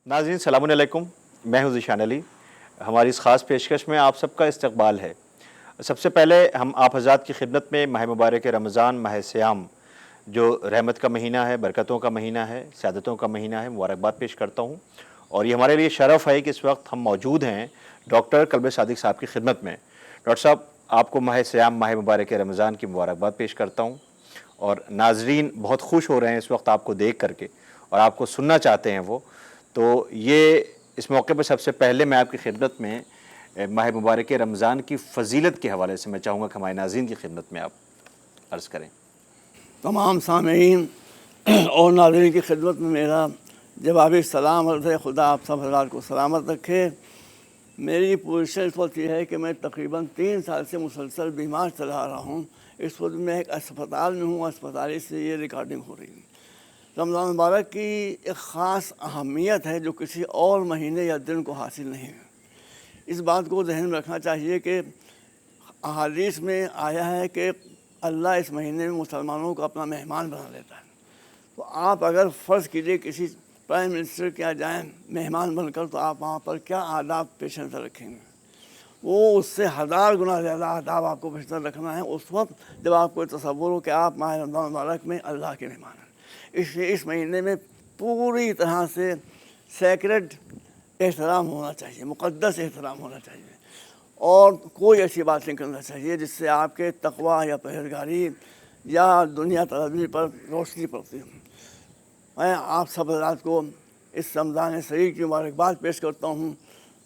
नाज़रीन सलाम अलैकुम, मैं हूं ज़ीशान अली। हमारी इस ख़ास पेशकश में आप सबका इस्तकबाल है। सबसे पहले हम आप हज़रात की खिदमत में माह मुबारक रमज़ान, माह सियाम, जो रहमत का महीना है, बरकतों का महीना है, सआदतों का महीना है, मुबारकबाद पेश करता हूँ। और ये हमारे लिए शरफ़ है कि इस वक्त हम मौजूद हैं डॉक्टर कल्ब सादिक साहब की खिदमत में। डॉक्टर साहब, आपको माह सियाम, माह मुबारक रमज़ान की मुबारकबाद पेश करता हूँ। और नाज़रीन बहुत खुश हो रहे हैं इस वक्त आपको देख करके, और आपको सुनना चाहते हैं वो। तो ये इस मौके पर सबसे पहले मैं आपकी खिदमत में माह मुबारक रमज़ान की फ़जीलत के हवाले से मैं चाहूँगा कि हमारे नाज़रीन की खिदमत में आप अर्ज़ करें। तमाम सामीन और नाज़रीन की खिदमत में मेरा जवाबी सलाम अर्ज़ है। खुदा आप सब हज़रात को सलामत रखे। मेरी पोजीशन इस वक्त यह है कि मैं तकरीबन 3 साल से मुसलसल बीमार चला रहा हूँ। इस वक्त मैं एक अस्पताल में हूँ, अस्पताल से ये रिकॉर्डिंग हो रही है। रमज़ान मुबारक की एक ख़ास अहमियत है जो किसी और महीने या दिन को हासिल नहीं है। इस बात को ज़हन में रखना चाहिए कि अहादीस में आया है कि अल्लाह इस महीने में मुसलमानों को अपना मेहमान बना लेता है। तो आप अगर फ़र्ज़ कीजिए किसी प्राइम मिनिस्टर के यहाँ जाएँ मेहमान बनकर, तो आप वहाँ पर क्या आदाब पेश नज़र रखेंगे? वो उससे 1000 गुना ज़्यादा आदाब आपको पेश नज़र रखना है उस वक्त जब आपको तसव्वुर हो कि आप माह रमज़ान मुबारक में अल्लाह के मेहमान हैं। इसलिए इस महीने में पूरी तरह से सेक्रेड एहतराम होना चाहिए, मुक़द्दस एहतराम होना चाहिए, और कोई ऐसी बात नहीं करना चाहिए जिससे आपके तक़वा या परहेज़गारी या दुनिया तलबी पर रोशनी पड़ती है। मैं आप सब हज़रात को इस रमज़ान शरीफ की मुबारकबाद पेश करता हूँ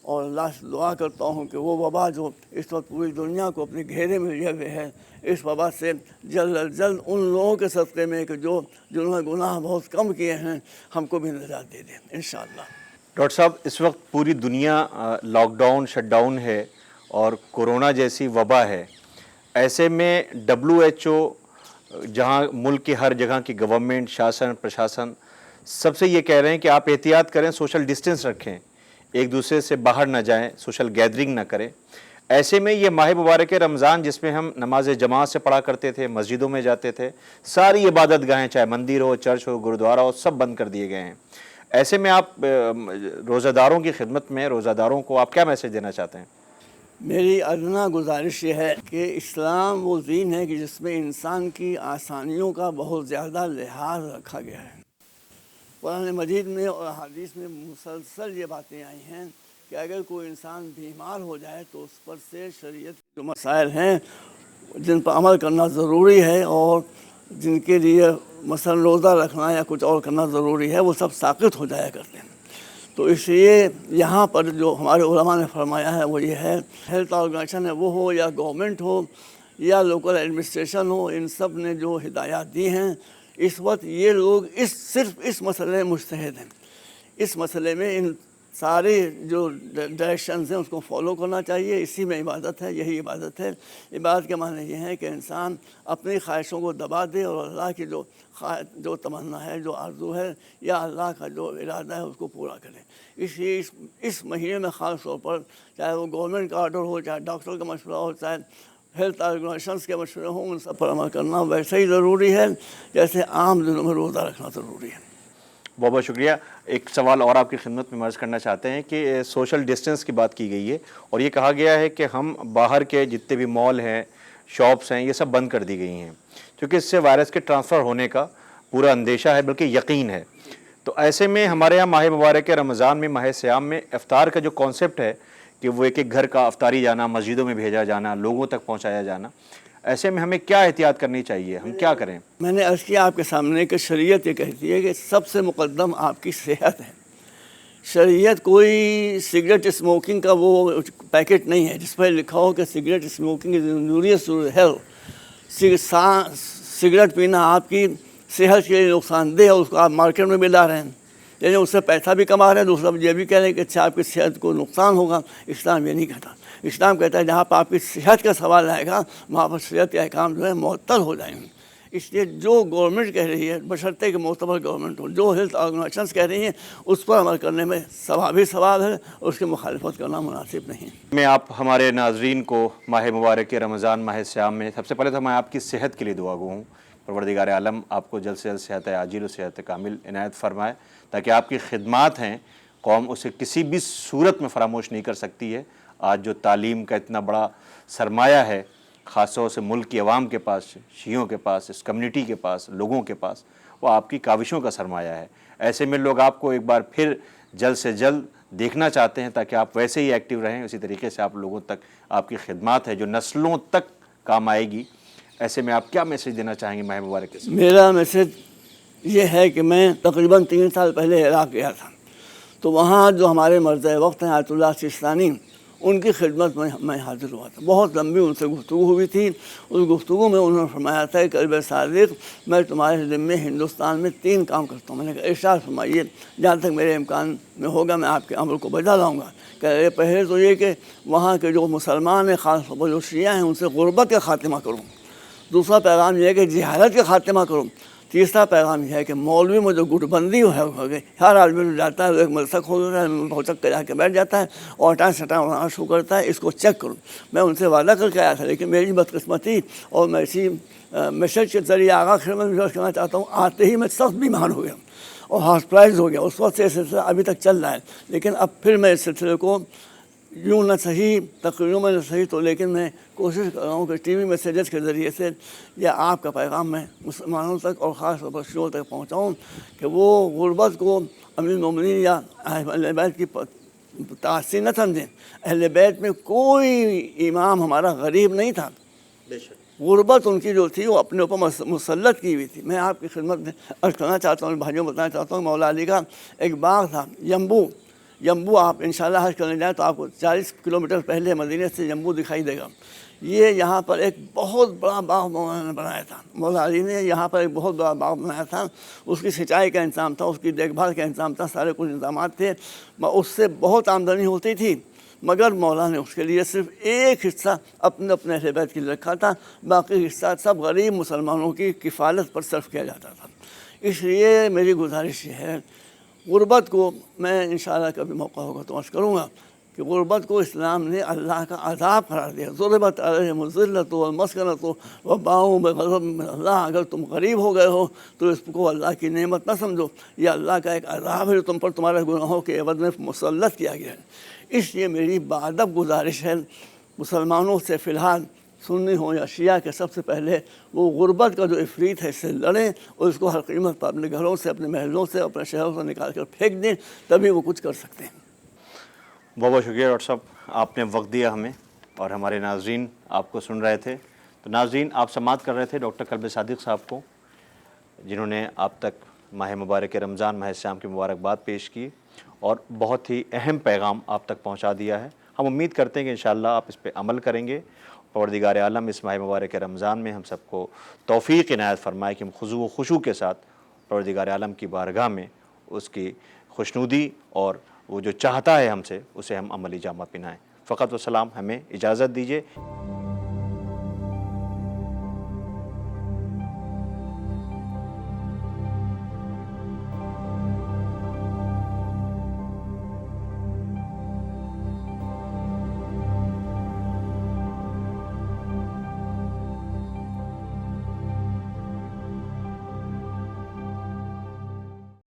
और अल्लाह से दुआ करता हूँ कि वो वबा जो इस वक्त पूरी दुनिया को अपने घेरे में लिए हुए है, इस वबा से जल्द अज जल्द उन लोगों के सदक़े में कि जिन्होंने गुनाह बहुत कम किए हैं, हमको भी निजात दे दें इंशाअल्लाह। डॉक्टर साहब, इस वक्त पूरी दुनिया लॉकडाउन, शटडाउन है और कोरोना जैसी वबा है। ऐसे में WHO, जहाँ मुल्क की हर जगह की गवर्नमेंट, शासन, प्रशासन सबसे ये कह रहे हैं कि आप एहतियात करें, सोशल डिस्टेंस रखें, एक दूसरे से बाहर ना जाएं, सोशल गैदरिंग ना करें। ऐसे में ये माह मुबारक रमज़ान जिसमें हम नमाज जमात से पढ़ा करते थे, मस्जिदों में जाते थे, सारी इबादत गाहें, चाहे मंदिर हो, चर्च हो, गुरुद्वारा हो, सब बंद कर दिए गए हैं। ऐसे में आप रोज़ादारों की खिदमत में रोज़ादारों को आप क्या मैसेज देना चाहते हैं? मेरी अदना गुजारिश ये है कि इस्लाम वो दीन है कि जिसमें इंसान की आसानियों का बहुत ज़्यादा लिहाज रखा गया है। कुरान मजीद में और हदीस में मुसलसल ये बातें आई हैं कि अगर कोई इंसान बीमार हो जाए तो उस पर से शरीयत के जो मसाइल हैं जिन पर अमल करना ज़रूरी है और जिनके लिए मसलन रोज़ा रखना या कुछ और करना ज़रूरी है, वो सब साक़ित हो जाया करते हैं। तो इसलिए यहाँ पर जो हमारे उलमा ने फरमाया है वो ये है, हेल्थ ऑर्गेनाइजेशन है वो हो या गवर्नमेंट हो या लोकल एडमिनिस्ट्रेशन हो, इन सब ने जो हिदायत दी हैं, इस वक्त ये लोग सिर्फ इस मसले में मुज्तहिद हैं। इस मसले में इन सारे जो डायरेक्शंस हैं उसको फॉलो करना चाहिए। इसी में इबादत है, यही इबादत है। इबादत के माने ये है कि इंसान अपनी ख्वाहिशों को दबा दे और अल्लाह की जो तमन्ना है, जो आरज़ू है या अल्लाह का जो इरादा है उसको पूरा करे। इसलिए इस महीने में ख़ास तौर पर चाहे वो गवर्नमेंट का ऑर्डर हो, चाहे डॉक्टर का मशवरा हो, चाहे हेल्थ ऑर्गेनाइजेशंस के मशवरे हों, उन सब पर अमल करना वैसे ही ज़रूरी है जैसे आम दिनों में रोज़ा रखना ज़रूरी है। बहुत बहुत शुक्रिया। एक सवाल और आपकी खिदमत में अर्ज़ करना चाहते हैं कि सोशल डिस्टेंस की बात की गई है और ये कहा गया है कि हम बाहर के जितने भी मॉल हैं, शॉप्स हैं, ये सब बंद कर दी गई हैं क्योंकि इससे वायरस के ट्रांसफ़र होने का पूरा अंदेशा है, बल्कि यकीन है। तो ऐसे में हमारे यहाँ माह मुबारक रमज़ान में, माह सियाम में इफ्तार का जो कॉन्सेप्ट है कि वो एक एक घर का अफ्तारी जाना, मस्जिदों में भेजा जाना, लोगों तक पहुँचाया जाना, ऐसे में हमें क्या एहतियात करनी चाहिए, हम क्या करें? मैंने अर्ज़ किया आपके सामने कि शरीयत ये कहती है कि सबसे मुक़द्दम आपकी सेहत है। शरीयत कोई सिगरेट स्मोकिंग का वो पैकेट नहीं है जिस पर लिखा हो कि cigarette smoking is injurious to health. Cigarette पीना आपकी सेहत के लिए नुकसानदेह है, उसको आप मार्केट में भी ला रहे हैं, यानी उससे पैसा भी कमा रहे हैं। दूसरा ये भी कह रहे हैं कि अच्छा आपकी सेहत को नुकसान होगा। इस्लाम ये नहीं कहता। इस्लाम कहता है जहाँ पर आपकी सेहत का सवाल आएगा वहाँ पर सेहत के अहकाम जो है मुअत्तल हो जाएंगे। इसलिए जो गवर्नमेंट कह रही है, बशर्ते कि मोतबर गवर्नमेंट हो, जो हेल्थ ऑर्गेनाइजेशंस कह रही हैं उस पर अमल करने में सवाब ही सवाब है, उसकी मुखालिफत करना मुनासिब नहीं। मैं आप हमारे नाजरीन को माह मुबारक रमज़ान, माह सियाम में सबसे पहले तो मैं आपकी सेहत के लिए दुआ गो हूँ। परवरदिगार आलम आपको जल्द से जल्द सेहत आजिल और सेहत कामिल इनायत फरमाए ताकि आपकी खिदमात हैं قوم اسے کسی بھی صورت میں فراموش نہیں کر سکتی ہے۔ آج جو تعلیم کا اتنا بڑا سرمایہ ہے خاص طور سے ملک کی عوام کے پاس، شیعوں کے پاس، اس کمیونٹی کے پاس، لوگوں کے پاس، وہ آپ کی کاوشوں کا سرمایہ ہے۔ ایسے میں لوگ آپ کو ایک بار پھر جلد سے جلد دیکھنا چاہتے ہیں تاکہ آپ ویسے ہی ایکٹیو رہیں، اسی طریقے سے آپ لوگوں تک آپ کی خدمات ہے جو نسلوں تک کام آئے گی۔ ایسے میں آپ کیا میسیج دینا چاہیں گے ماہ مبارک کے ساتھ؟ میرا میسج یہ ہے کہ میں تقریباً 3 سال پہلے عراق گیا تھا، تو وہاں جو ہمارے مرجع وقت ہیں آیت اللہ سیستانی، ان کی خدمت میں حاضر ہوا تھا۔ بہت لمبی ان سے گفتگو ہوئی تھی۔ اس گفتگو میں انہوں نے فرمایا تھا کہ قلب صادق، میں تمہارے ذمے ہندوستان میں 3 کام کرتا ہوں۔ میں نے کہا ارشاد فرمائیے، جہاں تک میرے امکان میں ہوگا میں آپ کے عمل کو بجا لاؤں گا۔ کہ پہلے تو یہ کہ وہاں کے جو مسلمان ہیں، خاص طور پر جو شیعہ ہیں، ان سے غربت کا خاتمہ کروں۔ دوسرا پیغام یہ ہے کہ جہالت کا خاتمہ کروں۔ تیسرا پیغام یہ ہے کہ مولوی میں جو گٹ بندی ہو گئی، ہر آدمی جو جاتا ہے وہ ایک ملسک ہو جاتا ہے، بہت جا کے بیٹھ جاتا ہے اور ٹائم سٹا اڑانا شروع کرتا ہے، اس کو چیک کروں۔ میں ان سے وعدہ کر کے آیا تھا، لیکن میری بدقسمتی اور میں اسی میسج کے ذریعے آگاہ خدمت میں کرنا چاہتا ہوں، آتے ہی میں سخت بیمار ہو گیا اور ہاسپٹلائز ہو گیا۔ اس وقت سے یہ سلسلہ ابھی تک چل رہا ہے، لیکن اب پھر میں اس سلسلے کو یوں نہ صحیح تقریروں میں نہ صحیح تو لیکن میں کوشش کر رہا ہوں کہ ٹی وی میسیجز کے ذریعے سے یا آپ کا پیغام میں مسلمانوں تک اور خاص طور پر شیعوں تک پہنچاؤں کہ وہ غربت کو امیر المومنین یا اہل بیت کی تعصی نہ سمجھیں۔ اہل بیت میں کوئی امام ہمارا غریب نہیں تھا۔ غربت ان کی جو تھی وہ اپنے اوپر مسلط کی ہوئی تھی۔ میں آپ کی خدمت میں عرض کرنا چاہتا ہوں، بھائیوں بتانا چاہتا ہوں، مولا علی کا ایک باغ تھا یمبو آپ انشاءاللہ حج کرنے جائیں تو آپ کو 40 کلومیٹر پہلے مدینے سے یمبو دکھائی دے گا۔ یہ یہاں پر ایک بہت بڑا باغ مولانا نے بنایا تھا۔ مولا علی نے یہاں پر ایک بہت بڑا باغ بنایا تھا۔ اس کی سینچائی کا انتظام تھا، اس کی دیکھ بھال کا انتظام تھا، سارے کچھ انتظامات تھے۔ اس سے بہت آمدنی ہوتی تھی، مگر مولا نے اس کے لیے صرف ایک حصہ اپنے اہل بیت کے لیے رکھا تھا، باقی حصہ سب غریب مسلمانوں کی کفالت پر صرف کیا جاتا تھا۔ اس لیے میری گزارش یہ ہے، غربت کو میں انشاءاللہ کبھی موقع ہوگا تو عرض کروں گا کہ غربت کو اسلام نے اللہ کا عذاب قرار دیا۔ ضربت علیہم الذلۃ والمسکنۃ وباؤوا بغضب من اللہ۔ اگر تم غریب ہو گئے ہو تو اس کو اللہ کی نعمت نہ سمجھو، یہ اللہ کا ایک عذاب ہے جو تم پر تمہارے گناہوں کے عوض میں مسلط کیا گیا ہے۔ اس لیے میری بادب گزارش ہے مسلمانوں سے، فی الحال سنی ہوں یا شیعہ، کے سب سے پہلے وہ غربت کا جو عفریت ہے اس سے لڑیں اور اس کو ہر قیمت پر اپنے گھروں سے، اپنے محلوں سے، اپنے شہروں سے نکال کر پھینک دیں، تبھی وہ کچھ کر سکتے ہیں۔ بہت بہت شکریہ ڈاکٹر صاحب، آپ نے وقت دیا ہمیں اور ہمارے ناظرین آپ کو سن رہے تھے۔ تو ناظرین، آپ سماعت کر رہے تھے ڈاکٹر قلب صادق صاحب کو، جنہوں نے آپ تک ماہ مبارک رمضان، ماہ صیام کی مبارکباد پیش کی اور بہت ہی اہم پیغام آپ تک پہنچا دیا ہے۔ ہم امید کرتے ہیں کہ انشاءاللہ آپ اس پہ عمل کریں گے۔ پروردگار عالم اس ماہ مبارک رمضان میں ہم سب کو توفیق عنایت فرمائے کہ ہم خضوع و خشوع کے ساتھ پروردگار عالم کی بارگاہ میں اس کی خوشنودی اور وہ جو چاہتا ہے ہم سے اسے ہم عملی جامہ پہنائیں۔ فقط و سلام، ہمیں اجازت دیجیے۔